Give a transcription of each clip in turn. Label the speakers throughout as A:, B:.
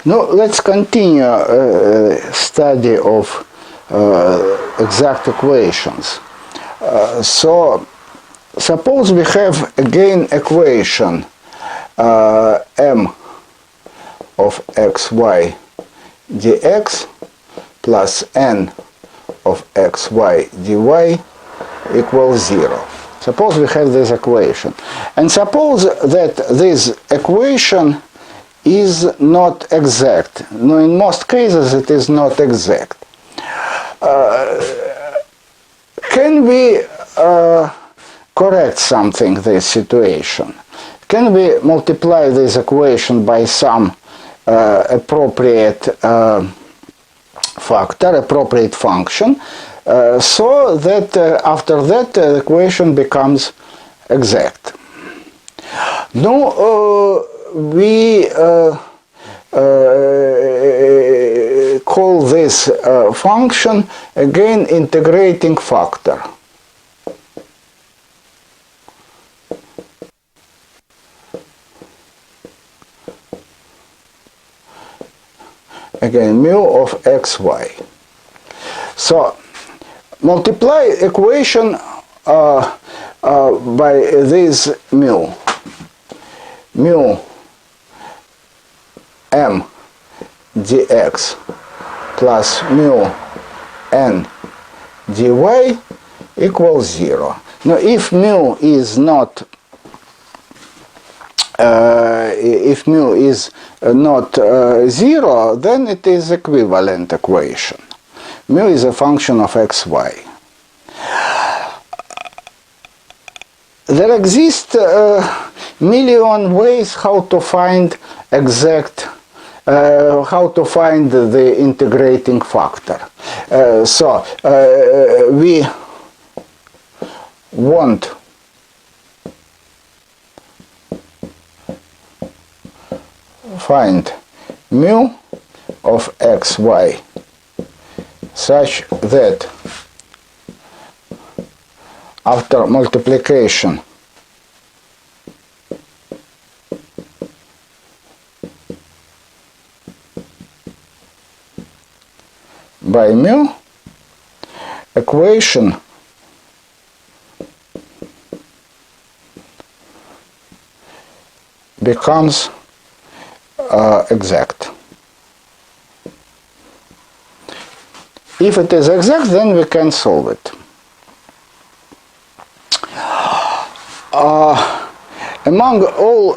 A: Now let's continue study of exact equations. So suppose we have again equation m of xy dx plus n of xy dy equals 0. Suppose we have this equation, and suppose that this equation is not exact. No, in most cases it is not exact. Can we correct something, this situation? Can we multiply this equation by some appropriate factor, appropriate function, so that after that the equation becomes exact? No, we call this function again integrating factor. Again, mu of xy. So multiply equation by this mu m dx plus mu n dy equals 0. Now if mu is not zero, then it is equivalent equation. Mu is a function of xy. There exist million ways how to find exact, how to find the integrating factor. So we want find mu of xy such that after multiplication by mu, equation becomes exact. If it is exact, then we can solve it. Among all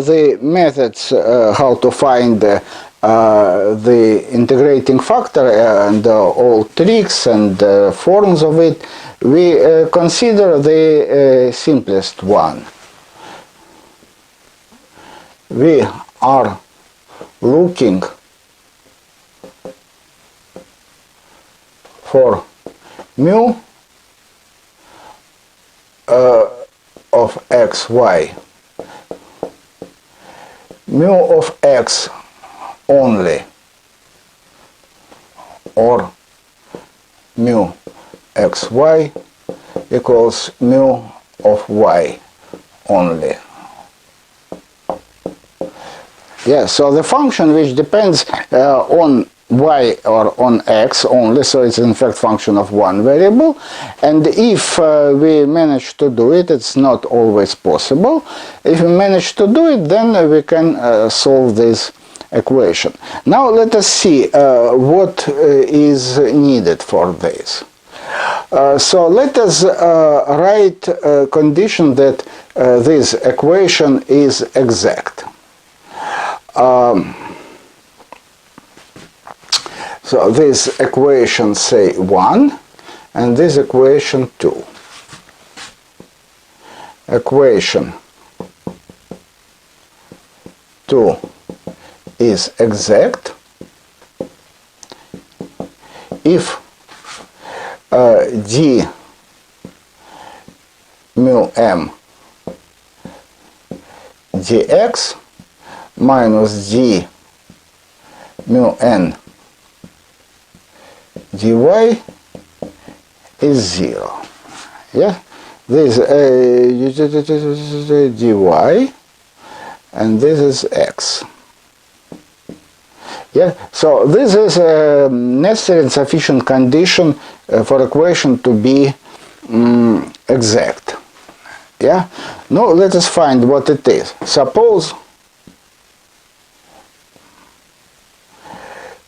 A: the methods how to find the integrating factor and all tricks and forms of it, we consider the simplest one. We are looking for mu of xy, mu of x only, or mu xy equals mu of y only. Yeah, so the function which depends on y or on x only, so it's in fact function of one variable, and if we manage to do it, it's not always possible. If we manage to do it, then we can solve this equation. Now let us see what is needed for this. So let us write a condition that this equation is exact. So this equation say 1 and this equation 2. Equation 2 is exact if d mu m dx minus d mu n dy is 0. Yeah, this dy and this is x. Yeah, so this is a necessary and sufficient condition for equation to be exact. Yeah. Now let us find what it is. Suppose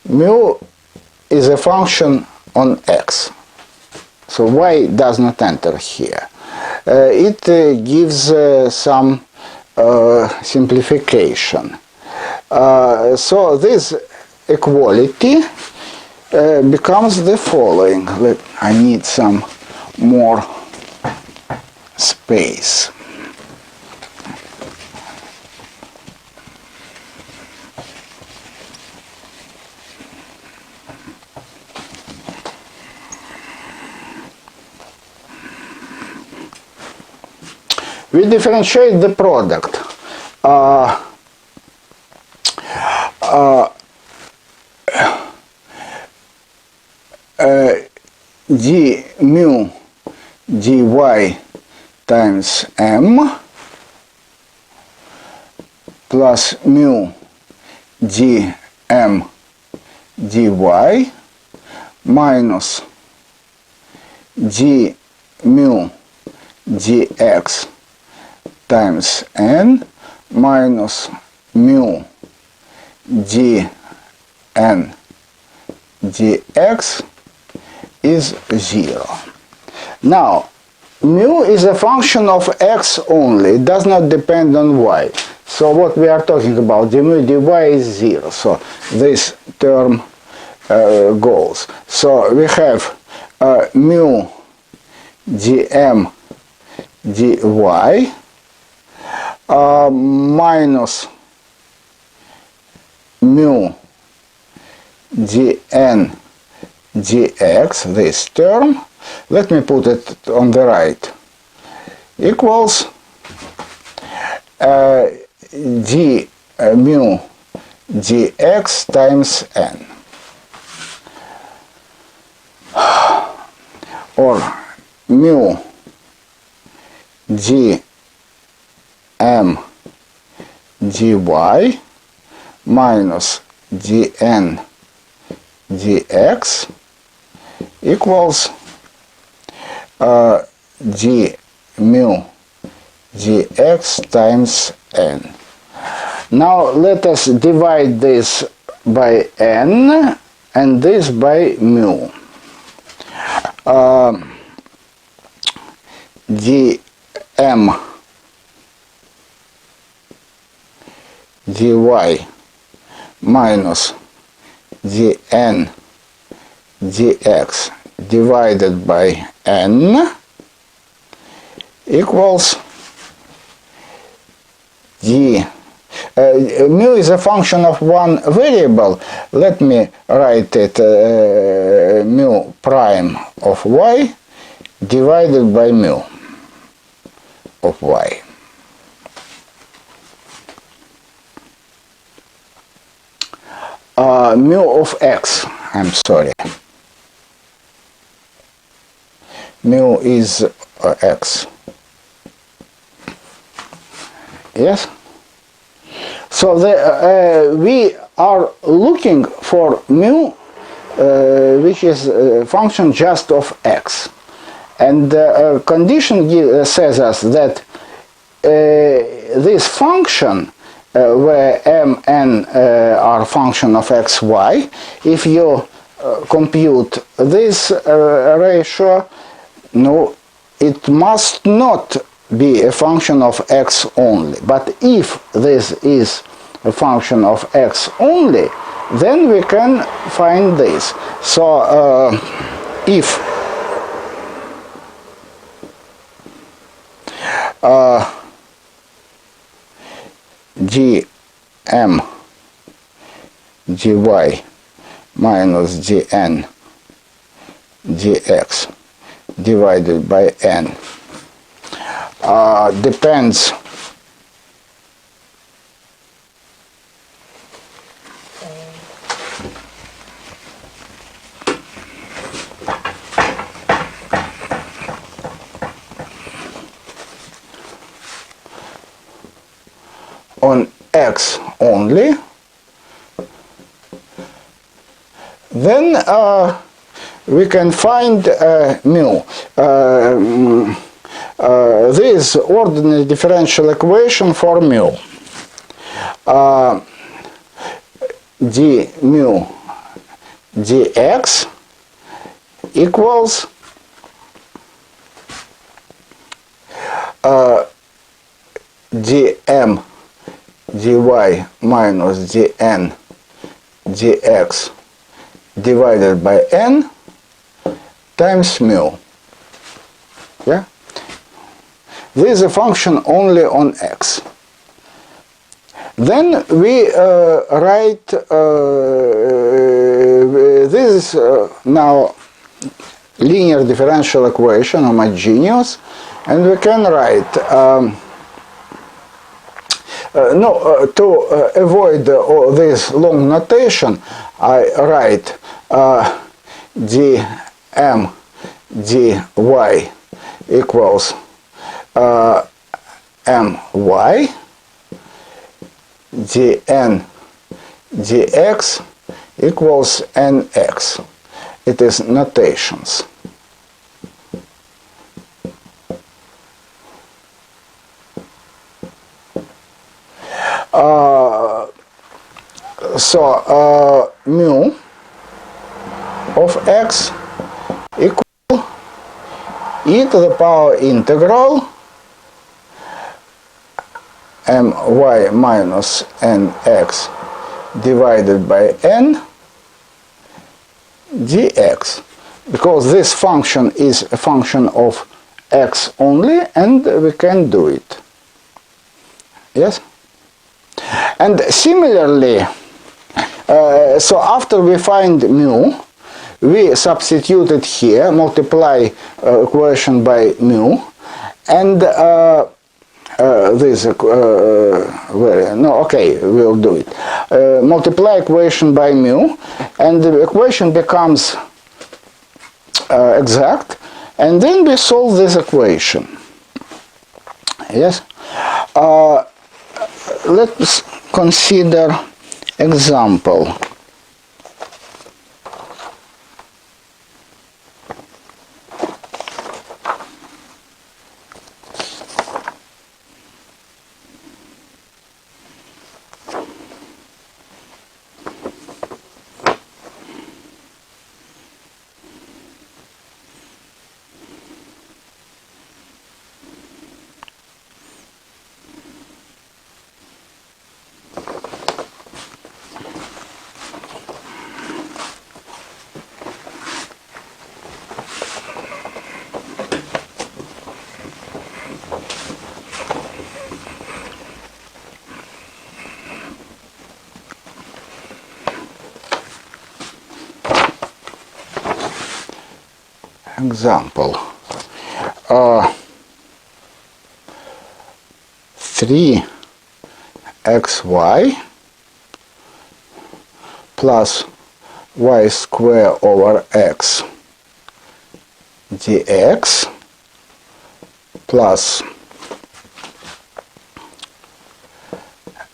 A: mu is a function on x. So y does not enter here. It gives some simplification. So this equality becomes the following. I need some more space. We differentiate the product. D mu dy times m plus mu dm dy minus d mu dx times n minus mu dn dx is 0. Now, mu is a function of x only. It does not depend on y. So what we are talking about, d mu dy is 0. So this term goes. So we have mu dm dy minus mu dn dx, this term, let me put it on the right, equals d mu dx times n, or mu dm dy minus dn dx equals d mu dx times n. Now let us divide this by n and this by mu. Dm dy minus dn dx divided by n equals mu is a function of one variable. Let me write it mu prime of y divided by mu of y. Mu of x, I'm sorry. Mu is x. Yes? So we are looking for mu which is a function just of x. And the condition says us that this function where m, n are function of x, y, if you compute this ratio, no, it must not be a function of x only. But if this is a function of x only, then we can find this. So if dm dy minus dn dx divided by n depends on x only, then we can find mu. This ordinary differential equation for mu. D mu dx equals dm dy minus dn dx divided by n times mu. Yeah? This is a function only on x. Then we write, this is now linear differential equation, homogeneous, and we can write, to avoid this long notation, I write dm dy equals my dn dx equals nx. It is notations. So mu of x equal e to the power integral my minus nx divided by n dx, because this function is a function of x only, and we can do it. Yes? And similarly, so after we find mu, we substitute it here, multiply equation by mu, and we'll do it. Multiply equation by mu, and the equation becomes exact, and then we solve this equation. Yes? Let's consider example. Example 3xy plus y square over x dx plus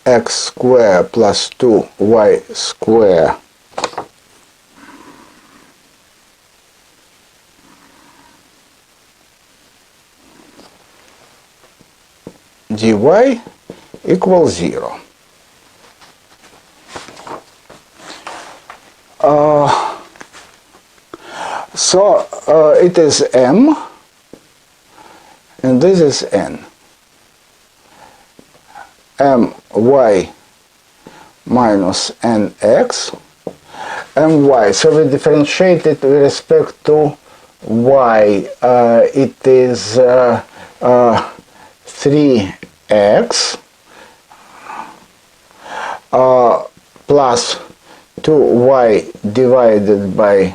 A: x square plus 2y square dy equals 0. So it is m, and this is n. My minus nx, my. So we differentiate it with respect to y. It is 3x plus 2y divided by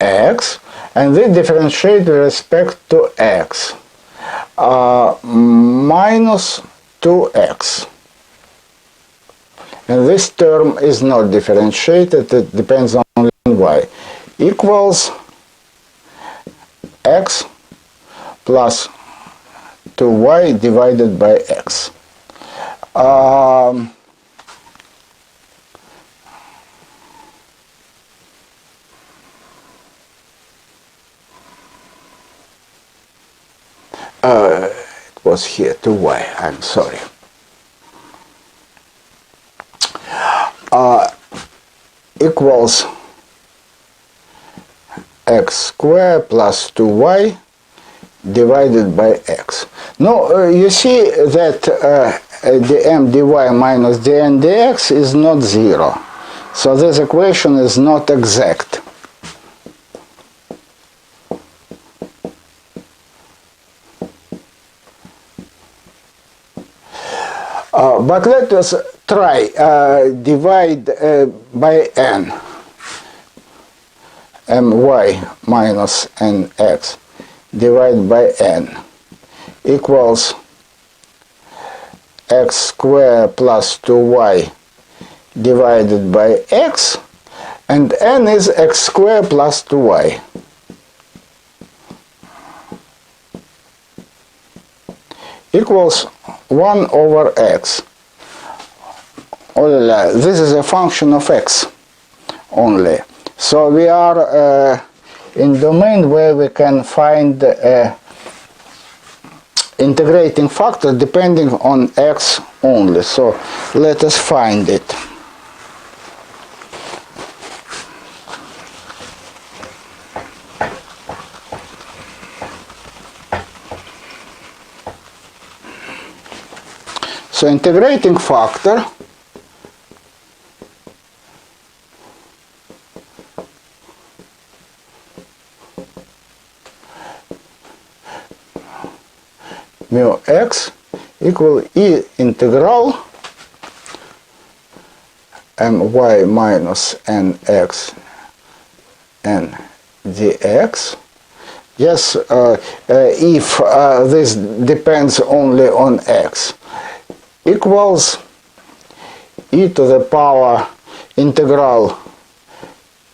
A: x, and we differentiate with respect to x, minus 2x. And this term is not differentiated, it depends only on y, equals x plus 2y divided by x. it was here 2y, I'm sorry. Equals x squared plus 2y divided by x. Now you see that dm dy minus dn dx is not 0. So this equation is not exact. But let us try divide by n, my minus nx divided by n equals x squared plus 2y divided by x, and n is x squared plus 2y. Equals 1 over x. This is a function of x only. So we are in domain where we can find integrating factor depending on x only. So let us find it. So integrating factor mu x equal e integral my minus nx n dx. Yes, if this depends only on x, equals e to the power integral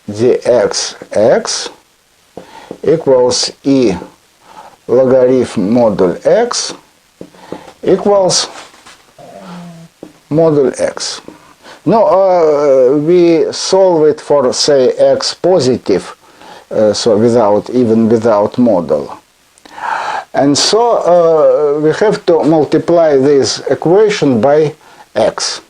A: dx x equals e logarithm module x equals module x. Now we solve it for, say, x positive, so even without module. And so we have to multiply this equation by x.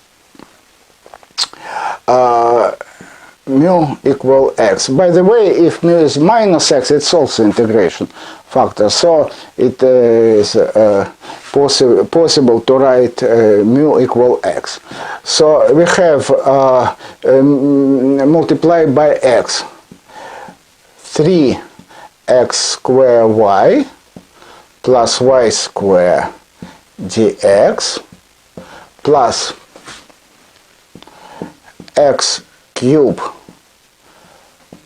A: Mu equal x. By the way, if mu is minus x, it's also integration factor. So it is possible to write mu equal x. So we have multiplied by x 3x square y plus y square dx plus x cube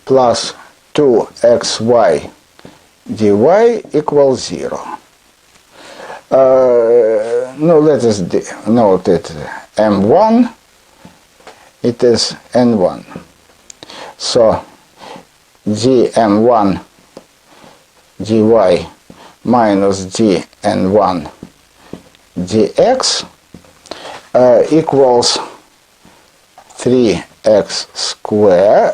A: plus 2xy dy equals 0. Now let us note it m1, it is n1. So gm1 dy minus gn1 dx equals 3x square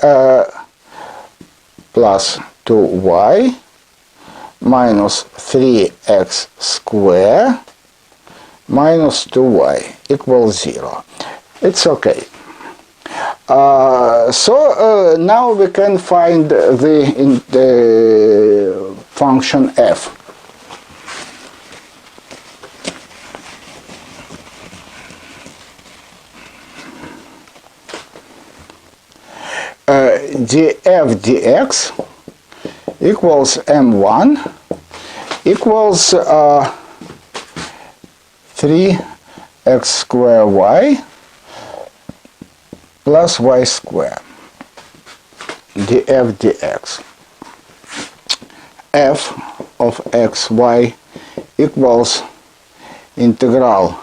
A: plus 2y minus 3x square minus 2y equals 0. It's okay. So now we can find the function f. Df dx equals m1 equals 3x square y plus y square df dx. F of xy equals integral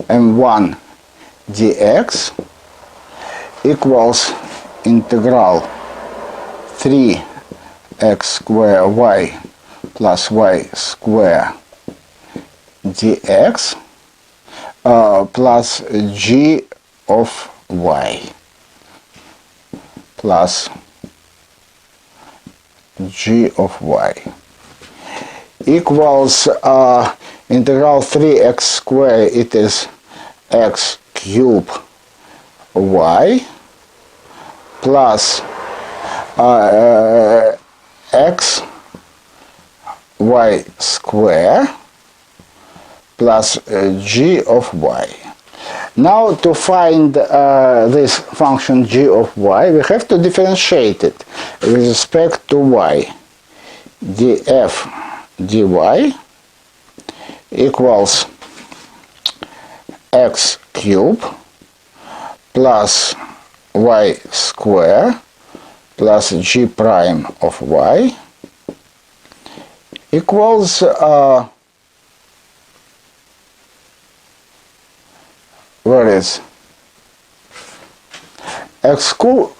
A: m1 dx equals integral 3x square y plus y square dx plus g of y plus g of y equals integral 3x squared, it is x cubed y plus x y square plus g of y. Now to find this function g of y, we have to differentiate it with respect to y. df dy equals x cubed plus y square plus g prime of y equals where is x cubed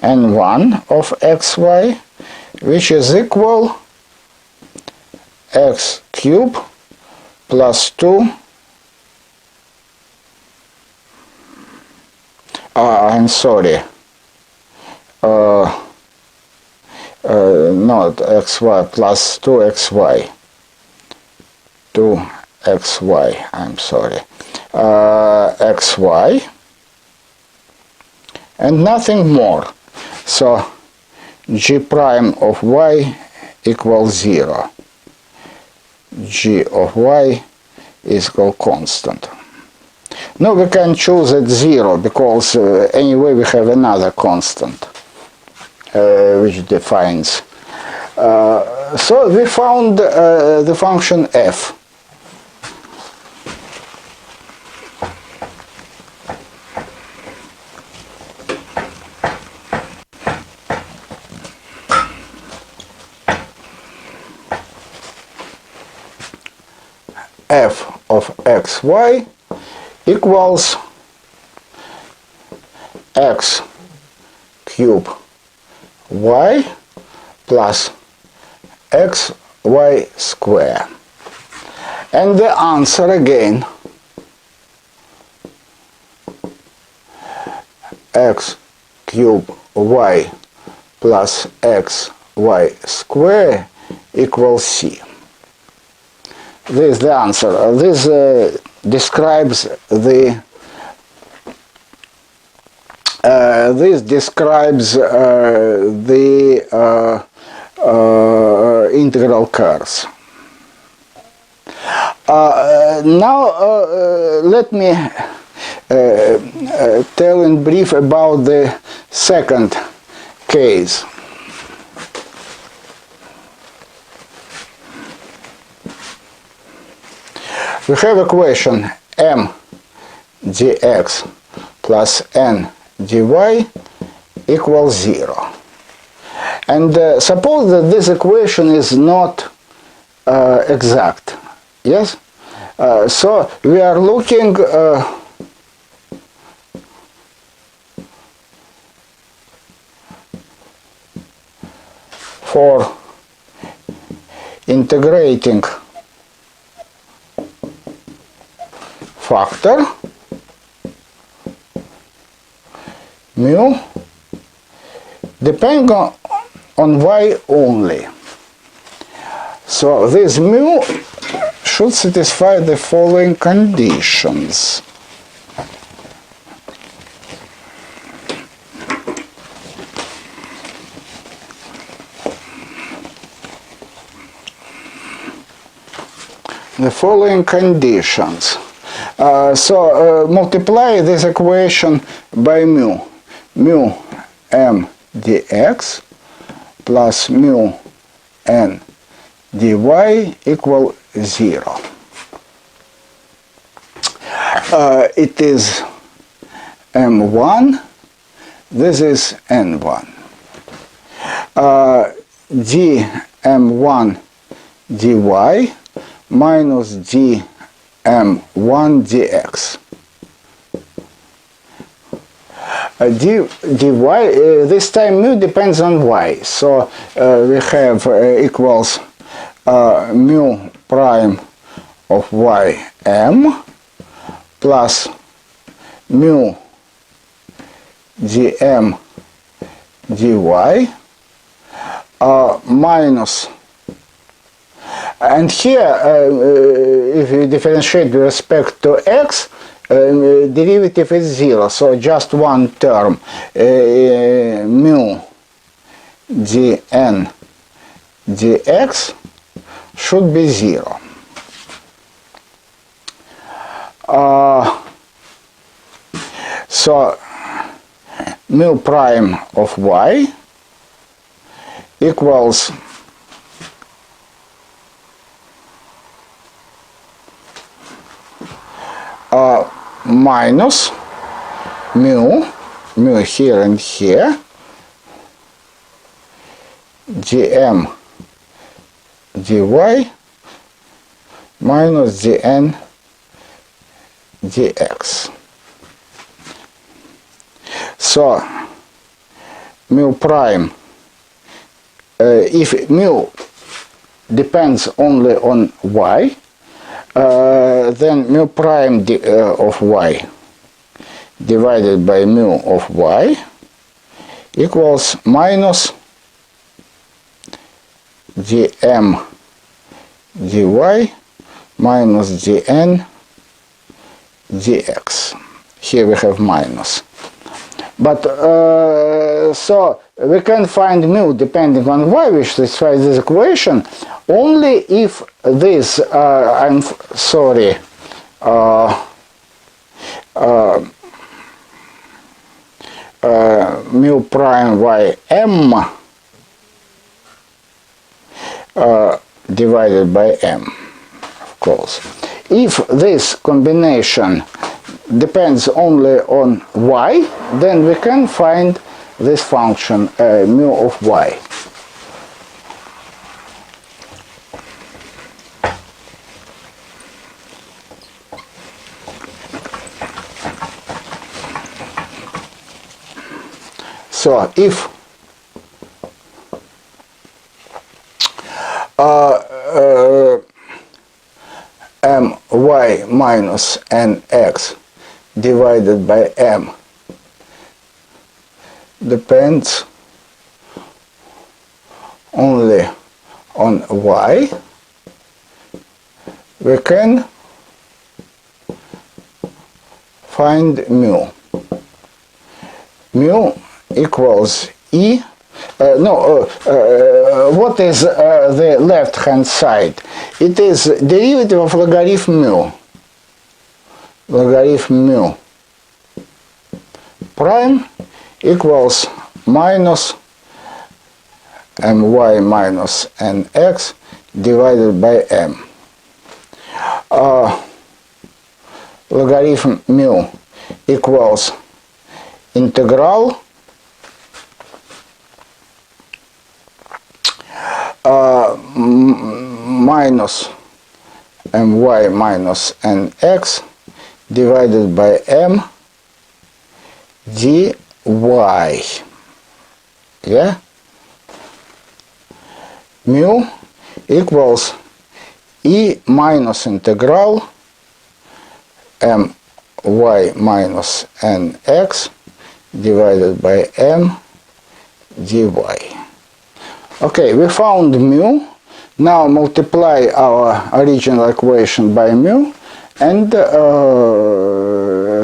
A: n1 of xy, which is equal x cubed plus 2 I'm sorry, not xy plus 2xy, I'm sorry, xy and nothing more. So g prime of y equals 0. G of y is equal constant. No, we can choose at 0 because anyway we have another constant which defines. So we found the function f. F of xy equals x cubed y plus xy square. And the answer again, x cubed y plus xy square equals c. This is the answer. This describes the integral curves. Now let me tell in brief about the second case. We have equation m dx plus n dy equals 0. And suppose that this equation is not exact. Yes? So we are looking for integrating factor mu depending on y only. So this mu should satisfy the following conditions. The following conditions. Multiply this equation by mu m dx plus mu n dy equal 0. It is m1, this is n1. dm1 dy minus dm1 dx. Dy, this time mu depends on y, so we have equals mu prime of y m plus mu dm dy minus, and here if you differentiate with respect to x, derivative is 0, so just one term, mu dn dx should be 0. So mu prime of y equals minus mu here and here, dm dy minus dn dx. So mu prime, if mu depends only on y, then mu prime of y divided by mu of y equals minus dm dy minus dn dx. Here we have minus. But so we can find mu depending on y, which satisfies this equation, only if this, I'm sorry, mu prime y m divided by m, of course. If this combination depends only on y, then we can find this function mu of y. So if my minus nx divided by m depends only on y, we can find mu. Mu equals e. What is the left hand side? It is derivative of logarithm mu. Logarithm mu prime equals minus my minus nx divided by m. Logarithm mu equals integral minus my minus nx divided by m dy. Yeah? Mu equals e minus integral my minus nx divided by m dy. Okay, we found mu. Now multiply our original equation by mu, and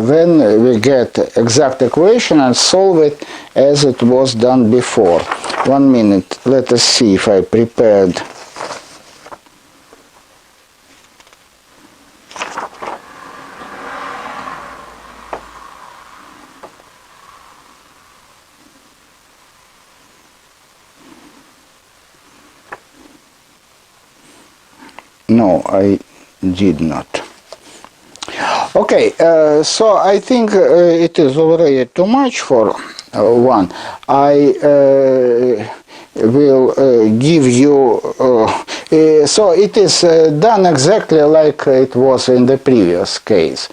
A: then we get exact equation and solve it as it was done before. 1 minute. Let us see if I prepared. No, I did not. Okay, so I think it is already too much for one. I will give you, so it is done exactly like it was in the previous case.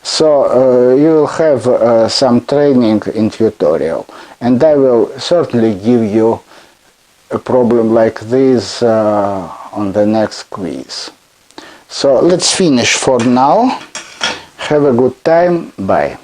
A: So you will have some training in tutorial, and I will certainly give you a problem like this on the next quiz. So let's finish for now. Have a good time. Bye.